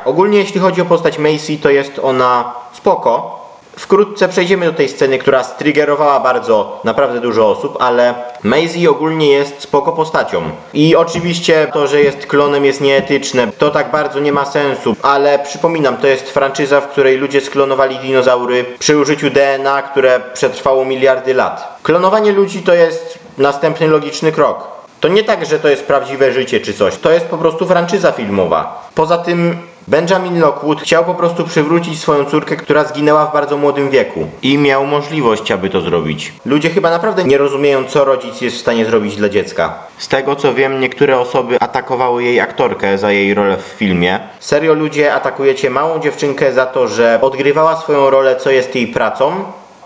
ogólnie jeśli chodzi o postać Macy, to jest ona spoko. Wkrótce przejdziemy do tej sceny, która striggerowała bardzo, naprawdę dużo osób, ale Maisie ogólnie jest spoko postacią. I oczywiście to, że jest klonem, jest nieetyczne. To tak bardzo nie ma sensu, ale przypominam, to jest franczyza, w której ludzie sklonowali dinozaury przy użyciu DNA, które przetrwało miliardy lat. Klonowanie ludzi to jest następny logiczny krok. To nie tak, że to jest prawdziwe życie czy coś. To jest po prostu franczyza filmowa. Poza tym Benjamin Lockwood chciał po prostu przywrócić swoją córkę, która zginęła w bardzo młodym wieku. I miał możliwość, aby to zrobić. Ludzie chyba naprawdę nie rozumieją, co rodzic jest w stanie zrobić dla dziecka. Z tego co wiem, niektóre osoby atakowały jej aktorkę za jej rolę w filmie. Serio ludzie atakujecie małą dziewczynkę za to, że odgrywała swoją rolę, co jest jej pracą?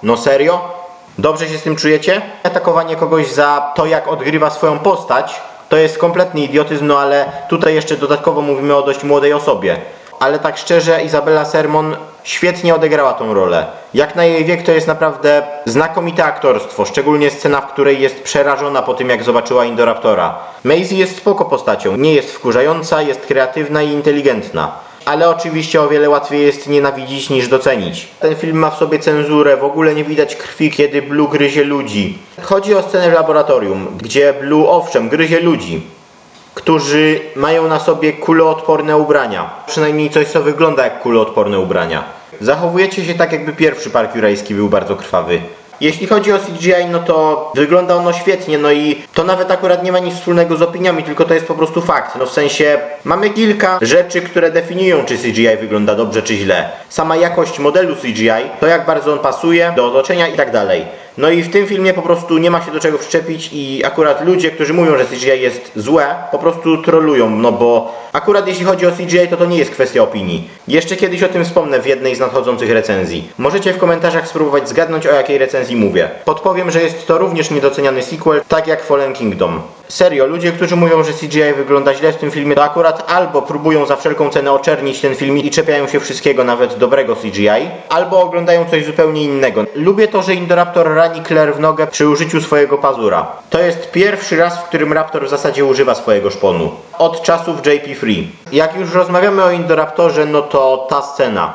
No serio? Dobrze się z tym czujecie? Atakowanie kogoś za to, jak odgrywa swoją postać, to jest kompletny idiotyzm, no ale tutaj jeszcze dodatkowo mówimy o dość młodej osobie. Ale tak szczerze, Isabella Sermon świetnie odegrała tą rolę. Jak na jej wiek to jest naprawdę znakomite aktorstwo, szczególnie scena, w której jest przerażona po tym, jak zobaczyła Indoraptora. Maisie jest spoko postacią, nie jest wkurzająca, jest kreatywna i inteligentna. Ale oczywiście o wiele łatwiej jest nienawidzić niż docenić. Ten film ma w sobie cenzurę, w ogóle nie widać krwi, kiedy Blue gryzie ludzi. Chodzi o scenę w laboratorium, gdzie Blue owszem gryzie ludzi, którzy mają na sobie kuloodporne ubrania. Przynajmniej coś, co wygląda jak kuloodporne ubrania. Zachowujecie się tak, jakby pierwszy Park Jurajski był bardzo krwawy. Jeśli chodzi o CGI, no to wygląda ono świetnie, no i to nawet akurat nie ma nic wspólnego z opiniami, tylko to jest po prostu fakt. No w sensie, mamy kilka rzeczy, które definiują, czy CGI wygląda dobrze, czy źle. Sama jakość modelu CGI, to jak bardzo on pasuje do otoczenia i tak dalej. No i w tym filmie po prostu nie ma się do czego przyczepić i akurat ludzie, którzy mówią, że CGI jest złe, po prostu trollują, no bo akurat jeśli chodzi o CGI, to nie jest kwestia opinii. Jeszcze kiedyś o tym wspomnę w jednej z nadchodzących recenzji. Możecie w komentarzach spróbować zgadnąć, o jakiej recenzji mówię. Podpowiem, że jest to również niedoceniany sequel, tak jak Fallen Kingdom. Serio, ludzie, którzy mówią, że CGI wygląda źle w tym filmie, to akurat albo próbują za wszelką cenę oczernić ten film i czepiają się wszystkiego, nawet dobrego CGI, albo oglądają coś zupełnie innego. Lubię to, że Indoraptor rani Claire w nogę przy użyciu swojego pazura. To jest pierwszy raz, w którym Raptor w zasadzie używa swojego szponu. Od czasów JP Free. Jak już rozmawiamy o Indoraptorze, no to ta scena.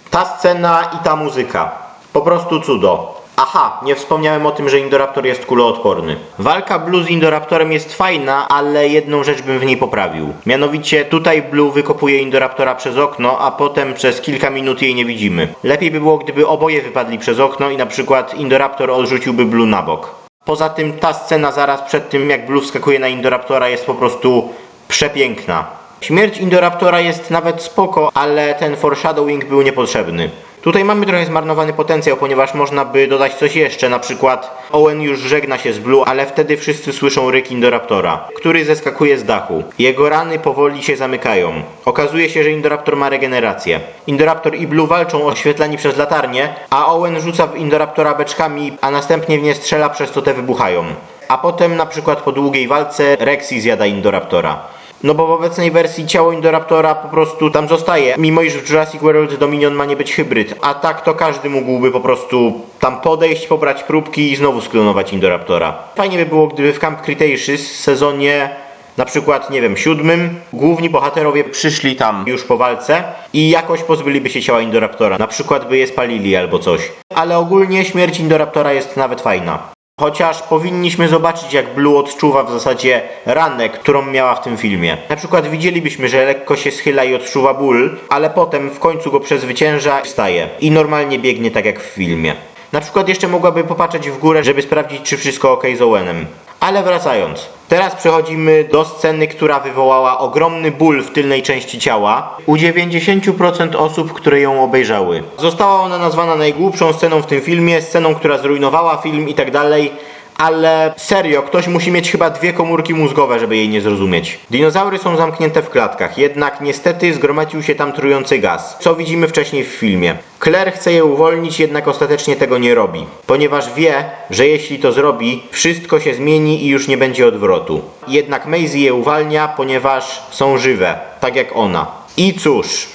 Ta scena i ta muzyka. Po prostu cudo. Aha, nie wspomniałem o tym, że Indoraptor jest kuloodporny. Walka Blue z Indoraptorem jest fajna, ale jedną rzecz bym w niej poprawił. Mianowicie tutaj Blue wykopuje Indoraptora przez okno, a potem przez kilka minut jej nie widzimy. Lepiej by było, gdyby oboje wypadli przez okno i na przykład Indoraptor odrzuciłby Blue na bok. Poza tym ta scena zaraz przed tym, jak Blue wskakuje na Indoraptora, jest po prostu przepiękna. Śmierć Indoraptora jest nawet spoko, ale ten foreshadowing był niepotrzebny. Tutaj mamy trochę zmarnowany potencjał, ponieważ można by dodać coś jeszcze, na przykład Owen już żegna się z Blue, ale wtedy wszyscy słyszą ryk Indoraptora, który zeskakuje z dachu. Jego rany powoli się zamykają. Okazuje się, że Indoraptor ma regenerację. Indoraptor i Blue walczą oświetlani przez latarnię, a Owen rzuca w Indoraptora beczkami, a następnie w nie strzela, przez co te wybuchają. A potem na przykład po długiej walce Rexy zjada Indoraptora. No bo w obecnej wersji ciało Indoraptora po prostu tam zostaje, mimo iż w Jurassic World Dominion ma nie być hybryd, a tak to każdy mógłby po prostu tam podejść, pobrać próbki i znowu sklonować Indoraptora. Fajnie by było, gdyby w Camp Cretaceous w sezonie na przykład, nie wiem, 7 główni bohaterowie przyszli tam już po walce i jakoś pozbyliby się ciała Indoraptora, na przykład by je spalili albo coś. Ale ogólnie śmierć Indoraptora jest nawet fajna. Chociaż powinniśmy zobaczyć, jak Blue odczuwa w zasadzie ranę, którą miała w tym filmie. Na przykład widzielibyśmy, że lekko się schyla i odczuwa ból, ale potem w końcu go przezwycięża, wstaje i normalnie biegnie tak jak w filmie. Na przykład jeszcze mogłaby popatrzeć w górę, żeby sprawdzić, czy wszystko ok z Owenem. Ale wracając. Teraz przechodzimy do sceny, która wywołała ogromny ból w tylnej części ciała u 90% osób, które ją obejrzały. Została ona nazwana najgłupszą sceną w tym filmie, sceną, która zrujnowała film i tak dalej. Ale serio, ktoś musi mieć chyba 2 komórki mózgowe, żeby jej nie zrozumieć. Dinozaury są zamknięte w klatkach, jednak niestety zgromadził się tam trujący gaz, co widzimy wcześniej w filmie. Claire chce je uwolnić, jednak ostatecznie tego nie robi, ponieważ wie, że jeśli to zrobi, wszystko się zmieni i już nie będzie odwrotu. Jednak Maisie je uwalnia, ponieważ są żywe, tak jak ona. I cóż...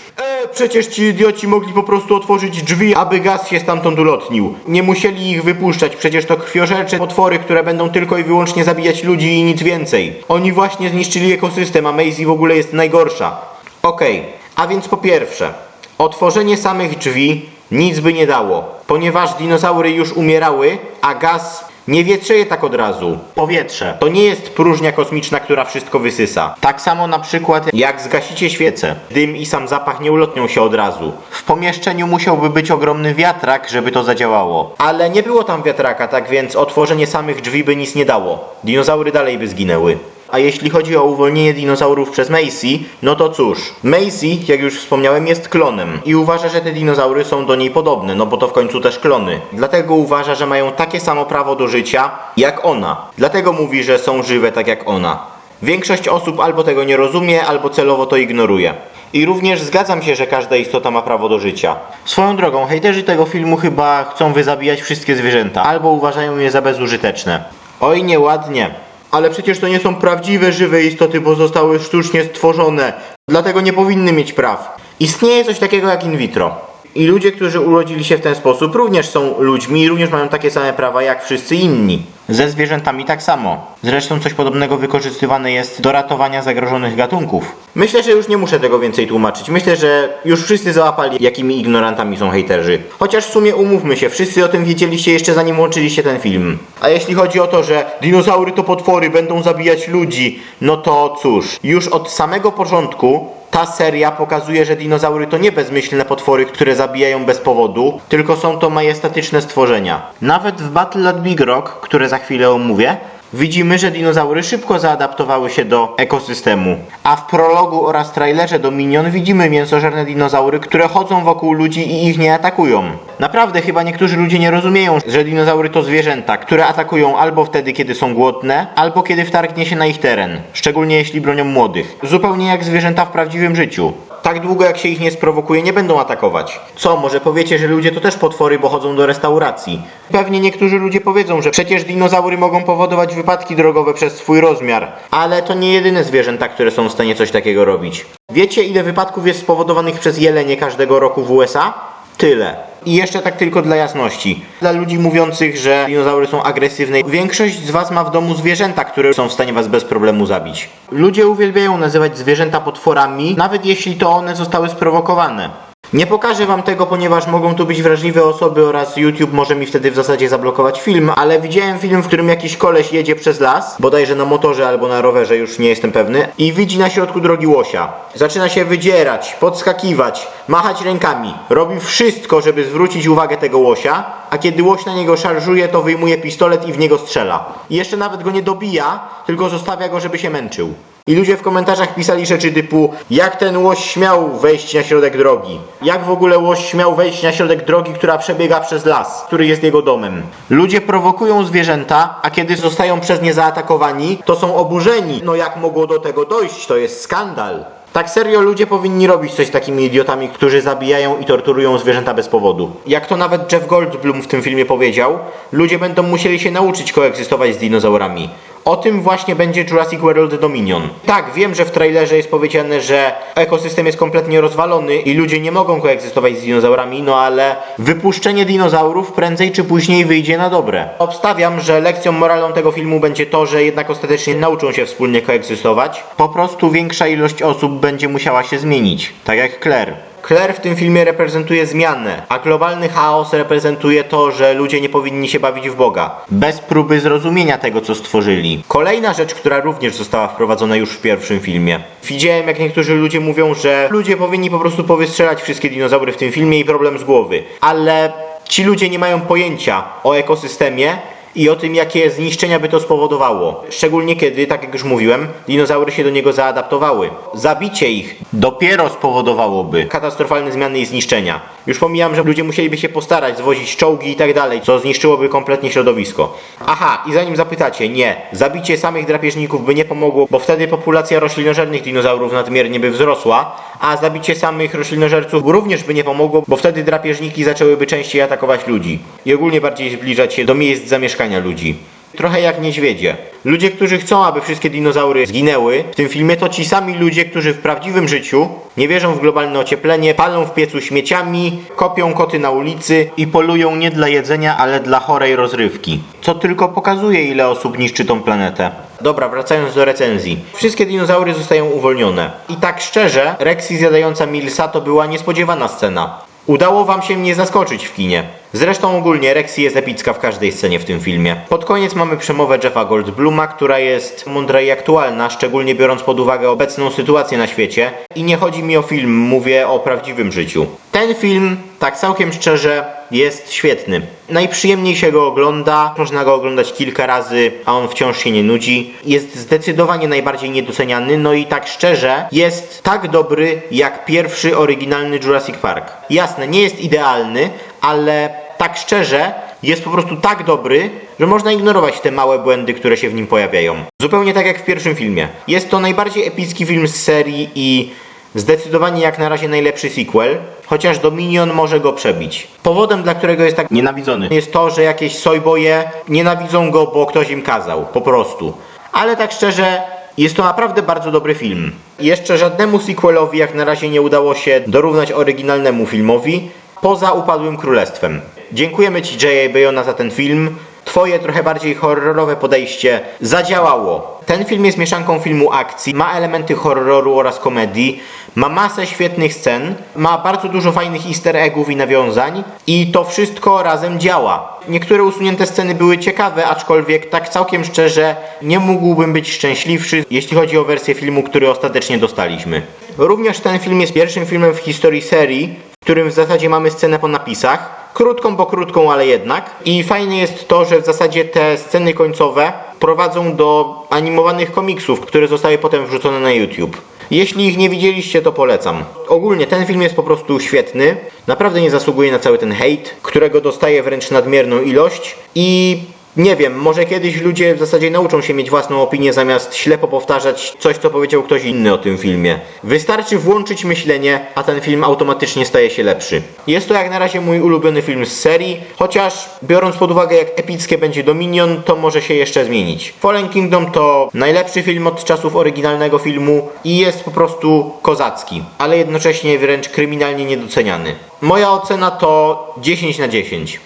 Przecież ci idioci mogli po prostu otworzyć drzwi, aby gaz się stamtąd ulotnił. Nie musieli ich wypuszczać, przecież to krwiożercze potwory, które będą tylko i wyłącznie zabijać ludzi i nic więcej. Oni właśnie zniszczyli ekosystem, a Maisie w ogóle jest najgorsza. Okej, A więc po pierwsze, otworzenie samych drzwi nic by nie dało, ponieważ dinozaury już umierały, a gaz nie wietrzeje tak od razu. Powietrze to nie jest próżnia kosmiczna, która wszystko wysysa. Tak samo na przykład jak zgasicie świecę. Dym i sam zapach nie ulotnią się od razu. W pomieszczeniu musiałby być ogromny wiatrak, żeby to zadziałało. Ale nie było tam wiatraka, tak więc otworzenie samych drzwi by nic nie dało. Dinozaury dalej by zginęły. A jeśli chodzi o uwolnienie dinozaurów przez Macy, no to cóż, Macy, jak już wspomniałem, jest klonem i uważa, że te dinozaury są do niej podobne, no bo to w końcu też klony. Dlatego uważa, że mają takie samo prawo do życia jak ona. Dlatego mówi, że są żywe tak jak ona. Większość osób albo tego nie rozumie, albo celowo to ignoruje. I również zgadzam się, że każda istota ma prawo do życia. Swoją drogą, hejterzy tego filmu chyba chcą wyzabijać wszystkie zwierzęta, albo uważają je za bezużyteczne. Oj, nieładnie. Ale przecież to nie są prawdziwe, żywe istoty, bo zostały sztucznie stworzone. Dlatego nie powinny mieć praw. Istnieje coś takiego jak in vitro. I ludzie, którzy urodzili się w ten sposób, również są ludźmi i również mają takie same prawa jak wszyscy inni. Ze zwierzętami tak samo. Zresztą coś podobnego wykorzystywane jest do ratowania zagrożonych gatunków. Myślę, że już nie muszę tego więcej tłumaczyć. Myślę, że już wszyscy załapali, jakimi ignorantami są hejterzy. Chociaż w sumie umówmy się, wszyscy o tym wiedzieliście jeszcze zanim włączyliście ten film. A jeśli chodzi o to, że dinozaury to potwory, będą zabijać ludzi, no to cóż, już od samego początku ta seria pokazuje, że dinozaury to nie bezmyślne potwory, które zabijają bez powodu, tylko są to majestatyczne stworzenia. Nawet w Battle at Big Rock, które za chwilę omówię, widzimy, że dinozaury szybko zaadaptowały się do ekosystemu. A w prologu oraz trailerze do Minion widzimy mięsożerne dinozaury, które chodzą wokół ludzi i ich nie atakują. Naprawdę chyba niektórzy ludzie nie rozumieją, że dinozaury to zwierzęta, które atakują albo wtedy, kiedy są głodne, albo kiedy wtargnie się na ich teren. Szczególnie jeśli bronią młodych. Zupełnie jak zwierzęta w prawdziwym życiu. Tak długo jak się ich nie sprowokuje, nie będą atakować. Co, może powiecie, że ludzie to też potwory, bo chodzą do restauracji? Pewnie niektórzy ludzie powiedzą, że przecież dinozaury mogą powodować wypadki drogowe przez swój rozmiar. Ale to nie jedyne zwierzęta, które są w stanie coś takiego robić. Wiecie, ile wypadków jest spowodowanych przez jelenie każdego roku w USA? Tyle. I jeszcze tak tylko dla jasności. Dla ludzi mówiących, że dinozaury są agresywne, większość z was ma w domu zwierzęta, które są w stanie was bez problemu zabić. Ludzie uwielbiają nazywać zwierzęta potworami, nawet jeśli to one zostały sprowokowane. Nie pokażę wam tego, ponieważ mogą tu być wrażliwe osoby oraz YouTube może mi wtedy w zasadzie zablokować film, ale widziałem film, w którym jakiś koleś jedzie przez las, bodajże na motorze albo na rowerze, już nie jestem pewny, i widzi na środku drogi łosia. Zaczyna się wydzierać, podskakiwać, machać rękami. Robi wszystko, żeby zwrócić uwagę tego łosia, a kiedy łoś na niego szarżuje, to wyjmuje pistolet i w niego strzela. I jeszcze nawet go nie dobija, tylko zostawia go, żeby się męczył. I ludzie w komentarzach pisali rzeczy typu: jak ten łoś śmiał wejść na środek drogi? Jak w ogóle łoś śmiał wejść na środek drogi, która przebiega przez las, który jest jego domem? Ludzie prowokują zwierzęta, a kiedy zostają przez nie zaatakowani, to są oburzeni. No jak mogło do tego dojść? To jest skandal. Tak serio ludzie powinni robić coś z takimi idiotami, którzy zabijają i torturują zwierzęta bez powodu. Jak to nawet Jeff Goldblum w tym filmie powiedział, ludzie będą musieli się nauczyć koegzystować z dinozaurami. O tym właśnie będzie Jurassic World Dominion. Tak, wiem, że w trailerze jest powiedziane, że ekosystem jest kompletnie rozwalony i ludzie nie mogą koegzystować z dinozaurami, no ale wypuszczenie dinozaurów prędzej czy później wyjdzie na dobre. Obstawiam, że lekcją moralną tego filmu będzie to, że jednak ostatecznie nauczą się wspólnie koegzystować. Po prostu większa ilość osób będzie musiała się zmienić. Tak jak Claire. Claire w tym filmie reprezentuje zmianę, a globalny chaos reprezentuje to, że ludzie nie powinni się bawić w Boga, bez próby zrozumienia tego, co stworzyli. Kolejna rzecz, która również została wprowadzona już w pierwszym filmie. Widziałem, jak niektórzy ludzie mówią, że ludzie powinni po prostu powystrzelać wszystkie dinozaury w tym filmie i problem z głowy. Ale ci ludzie nie mają pojęcia o ekosystemie i o tym, jakie zniszczenia by to spowodowało. Szczególnie kiedy, tak jak już mówiłem, dinozaury się do niego zaadaptowały. Zabicie ich dopiero spowodowałoby katastrofalne zmiany i zniszczenia. Już pomijam, że ludzie musieliby się postarać, zwozić czołgi i tak dalej, co zniszczyłoby kompletnie środowisko. Aha, i zanim zapytacie, nie, zabicie samych drapieżników by nie pomogło, bo wtedy populacja roślinożernych dinozaurów nadmiernie by wzrosła, a zabicie samych roślinożerców również by nie pomogło, bo wtedy drapieżniki zaczęłyby częściej atakować ludzi i ogólnie bardziej zbliżać się do miejsc zamieszkania ludzi. trochę jak niedźwiedzie. Ludzie, którzy chcą, aby wszystkie dinozaury zginęły w tym filmie, to ci sami ludzie, którzy w prawdziwym życiu nie wierzą w globalne ocieplenie, palą w piecu śmieciami, kopią koty na ulicy i polują nie dla jedzenia, ale dla chorej rozrywki. Co tylko pokazuje, ile osób niszczy tą planetę. Dobra, wracając do recenzji. Wszystkie dinozaury zostają uwolnione. I tak szczerze, Rexy zjadająca Millsa to była niespodziewana scena. Udało wam się mnie zaskoczyć w kinie. Zresztą ogólnie Rexy jest epicka w każdej scenie w tym filmie. Pod koniec mamy przemowę Jeffa Goldbluma, która jest mądra i aktualna, szczególnie biorąc pod uwagę obecną sytuację na świecie. I nie chodzi mi o film, mówię o prawdziwym życiu. Ten film, tak całkiem szczerze, jest świetny. Najprzyjemniej się go ogląda, można go oglądać kilka razy, a on wciąż się nie nudzi. Jest zdecydowanie najbardziej niedoceniany, no i tak szczerze, jest tak dobry jak pierwszy oryginalny Jurassic Park. Jasne, nie jest idealny, ale tak szczerze, jest po prostu tak dobry, że można ignorować te małe błędy, które się w nim pojawiają. Zupełnie tak jak w pierwszym filmie. Jest to najbardziej epicki film z serii i zdecydowanie jak na razie najlepszy sequel, chociaż Dominion może go przebić. Powodem, dla którego jest tak nienawidzony, jest to, że jakieś sojboje nienawidzą go, bo ktoś im kazał. Po prostu. Ale tak szczerze, jest to naprawdę bardzo dobry film. Jeszcze żadnemu sequelowi jak na razie nie udało się dorównać oryginalnemu filmowi, poza Upadłym Królestwem. Dziękujemy Ci, J.A. Bayona, za ten film. Twoje trochę bardziej horrorowe podejście zadziałało. Ten film jest mieszanką filmu akcji, ma elementy horroru oraz komedii, ma masę świetnych scen, ma bardzo dużo fajnych easter eggów i nawiązań i to wszystko razem działa. Niektóre usunięte sceny były ciekawe, aczkolwiek tak całkiem szczerze nie mógłbym być szczęśliwszy, jeśli chodzi o wersję filmu, który ostatecznie dostaliśmy. Również ten film jest pierwszym filmem w historii serii, w którym w zasadzie mamy scenę po napisach. Krótką, bo krótką, ale jednak. I fajne jest to, że w zasadzie te sceny końcowe prowadzą do animowanych komiksów, które zostały potem wrzucone na YouTube. Jeśli ich nie widzieliście, to polecam. Ogólnie ten film jest po prostu świetny. Naprawdę nie zasługuje na cały ten hejt, którego dostaje wręcz nadmierną ilość. I nie wiem, może kiedyś ludzie w zasadzie nauczą się mieć własną opinię, zamiast ślepo powtarzać coś, co powiedział ktoś inny o tym filmie. Wystarczy włączyć myślenie, a ten film automatycznie staje się lepszy. Jest to jak na razie mój ulubiony film z serii, chociaż biorąc pod uwagę, jak epickie będzie Dominion, to może się jeszcze zmienić. Fallen Kingdom to najlepszy film od czasów oryginalnego filmu i jest po prostu kozacki, ale jednocześnie wręcz kryminalnie niedoceniany. Moja ocena to 10 na 10.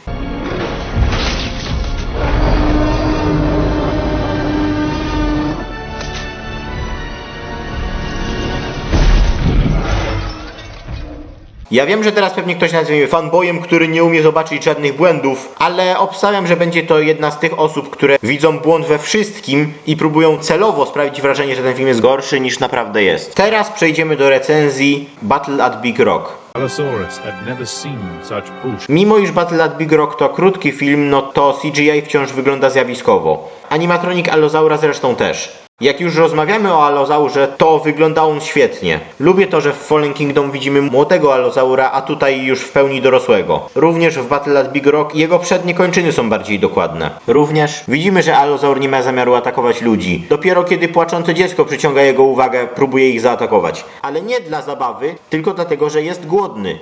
Ja wiem, że teraz pewnie ktoś nazwie mnie fanboyem, który nie umie zobaczyć żadnych błędów, ale obstawiam, że będzie to jedna z tych osób, które widzą błąd we wszystkim i próbują celowo sprawić wrażenie, że ten film jest gorszy niż naprawdę jest. Teraz przejdziemy do recenzji Battle at Big Rock. Mimo iż Battle at Big Rock to krótki film, no to CGI wciąż wygląda zjawiskowo. Animatronik Allosaura zresztą też. Jak już rozmawiamy o Allosaurze, to wygląda on świetnie. Lubię to, że w Fallen Kingdom widzimy młodego Allosaura, a tutaj już w pełni dorosłego. Również w Battle at Big Rock jego przednie kończyny są bardziej dokładne. Również widzimy, że Allosaur nie ma zamiaru atakować ludzi. Dopiero kiedy płaczące dziecko przyciąga jego uwagę, próbuje ich zaatakować. Ale nie dla zabawy, tylko dlatego, że jest głodny.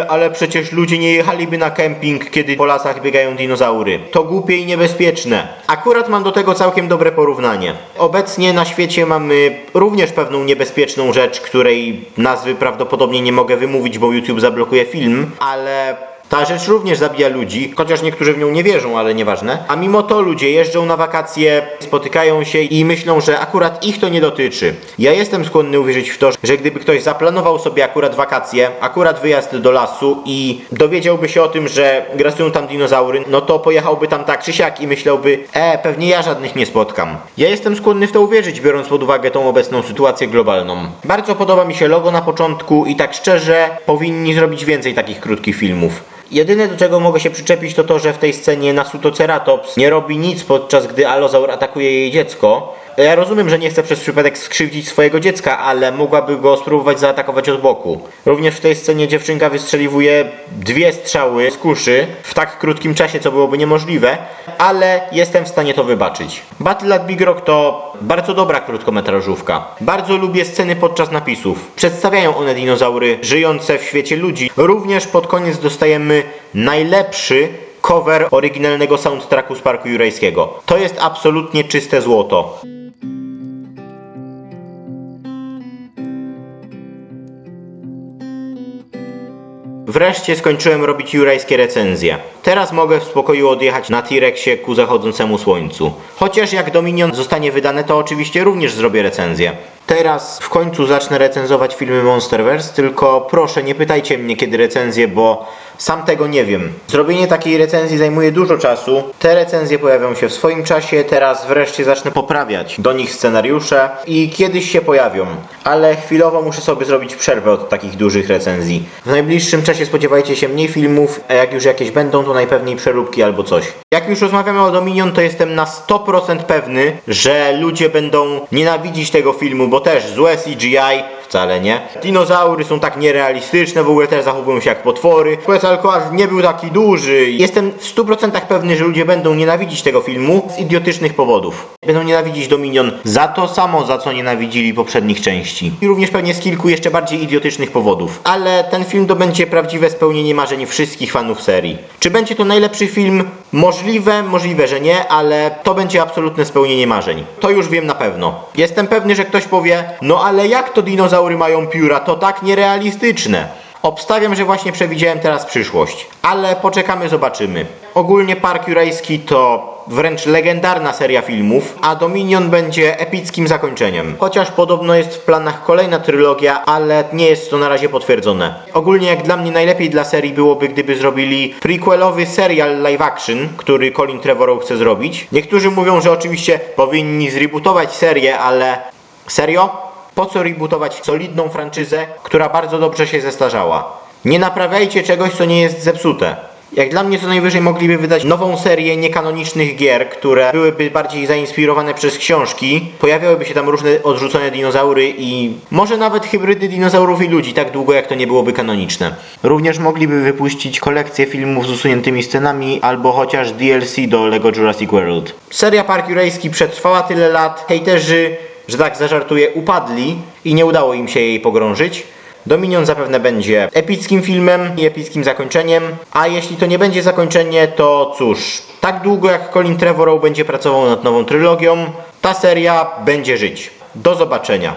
Ale przecież ludzie nie jechaliby na kemping, kiedy po lasach biegają dinozaury. To głupie i niebezpieczne. Akurat mam do tego całkiem dobre porównanie. Obecnie na świecie mamy również pewną niebezpieczną rzecz, której nazwy prawdopodobnie nie mogę wymówić, bo YouTube zablokuje film, ale ta rzecz również zabija ludzi, chociaż niektórzy w nią nie wierzą, ale nieważne. A mimo to ludzie jeżdżą na wakacje, spotykają się i myślą, że akurat ich to nie dotyczy. Ja jestem skłonny uwierzyć w to, że gdyby ktoś zaplanował sobie akurat wakacje, akurat wyjazd do lasu i dowiedziałby się o tym, że grasują tam dinozaury, no to pojechałby tam tak czy siak i myślałby, pewnie ja żadnych nie spotkam. Ja jestem skłonny w to uwierzyć, biorąc pod uwagę tą obecną sytuację globalną. Bardzo podoba mi się logo na początku i tak szczerze powinni zrobić więcej takich krótkich filmów. Jedyne, do czego mogę się przyczepić, to to, że w tej scenie Nasutoceratops nie robi nic, podczas gdy Allosaur atakuje jej dziecko. Ja rozumiem, że nie chce przez przypadek skrzywdzić swojego dziecka, ale mogłaby go spróbować zaatakować od boku. Również w tej scenie dziewczynka wystrzeliwuje 2 strzały z kuszy w tak krótkim czasie, co byłoby niemożliwe, ale jestem w stanie to wybaczyć. Battle at Big Rock to bardzo dobra krótkometrażówka. Bardzo lubię sceny podczas napisów. Przedstawiają one dinozaury żyjące w świecie ludzi. Również pod koniec dostajemy najlepszy cover oryginalnego soundtracku z Parku Jurajskiego. To jest absolutnie czyste złoto. Wreszcie skończyłem robić jurajskie recenzje. Teraz mogę w spokoju odjechać na T-Rexie ku zachodzącemu słońcu. Chociaż jak Dominion zostanie wydane, to oczywiście również zrobię recenzję. Teraz w końcu zacznę recenzować filmy Monsterverse, tylko proszę nie pytajcie mnie kiedy recenzję, bo sam tego nie wiem. Zrobienie takiej recenzji zajmuje dużo czasu. Te recenzje pojawią się w swoim czasie, teraz wreszcie zacznę poprawiać do nich scenariusze i kiedyś się pojawią. Ale chwilowo muszę sobie zrobić przerwę od takich dużych recenzji. W najbliższym czasie spodziewajcie się mniej filmów, a jak już jakieś będą, to najpewniej przeróbki albo coś. Jak już rozmawiamy o Dominion, to jestem na 100% pewny, że ludzie będą nienawidzić tego filmu, bo też złe CGI, wcale nie. Dinozaury są tak nierealistyczne, w ogóle też zachowują się jak potwory. Quetzalcoatl nie był taki duży. Jestem w 100% pewny, że ludzie będą nienawidzić tego filmu z idiotycznych powodów. Będą nienawidzić Dominion za to samo, za co nienawidzili poprzednich części. I również pewnie z kilku jeszcze bardziej idiotycznych powodów. Ale ten film to będzie prawdziwe spełnienie marzeń wszystkich fanów serii. Czy będzie to najlepszy film? Możliwe, że nie, ale to będzie absolutne spełnienie marzeń. To już wiem na pewno. Jestem pewny, że ktoś powie, no ale jak to dinozaury mają pióra? To tak nierealistyczne. Obstawiam, że właśnie przewidziałem teraz przyszłość. Ale poczekamy, zobaczymy. Ogólnie Park Jurajski to wręcz legendarna seria filmów, a Dominion będzie epickim zakończeniem. Chociaż podobno jest w planach kolejna trylogia, ale nie jest to na razie potwierdzone. Ogólnie jak dla mnie najlepiej dla serii byłoby, gdyby zrobili prequelowy serial live action, który Colin Trevorrow chce zrobić. Niektórzy mówią, że oczywiście powinni zrebootować serię, ale... Serio? Po co rebootować solidną franczyzę, która bardzo dobrze się zestarzała? Nie naprawiajcie czegoś, co nie jest zepsute. Jak dla mnie co najwyżej mogliby wydać nową serię niekanonicznych gier, które byłyby bardziej zainspirowane przez książki. Pojawiałyby się tam różne odrzucone dinozaury i może nawet hybrydy dinozaurów i ludzi, tak długo jak to nie byłoby kanoniczne. Również mogliby wypuścić kolekcję filmów z usuniętymi scenami albo chociaż DLC do LEGO Jurassic World. Seria Park Jurajski przetrwała tyle lat, hejterzy, że tak zażartuję, upadli i nie udało im się jej pogrążyć. Dominion zapewne będzie epickim filmem i epickim zakończeniem, a jeśli to nie będzie zakończenie, to cóż, tak długo jak Colin Trevorrow będzie pracował nad nową trylogią, ta seria będzie żyć. Do zobaczenia.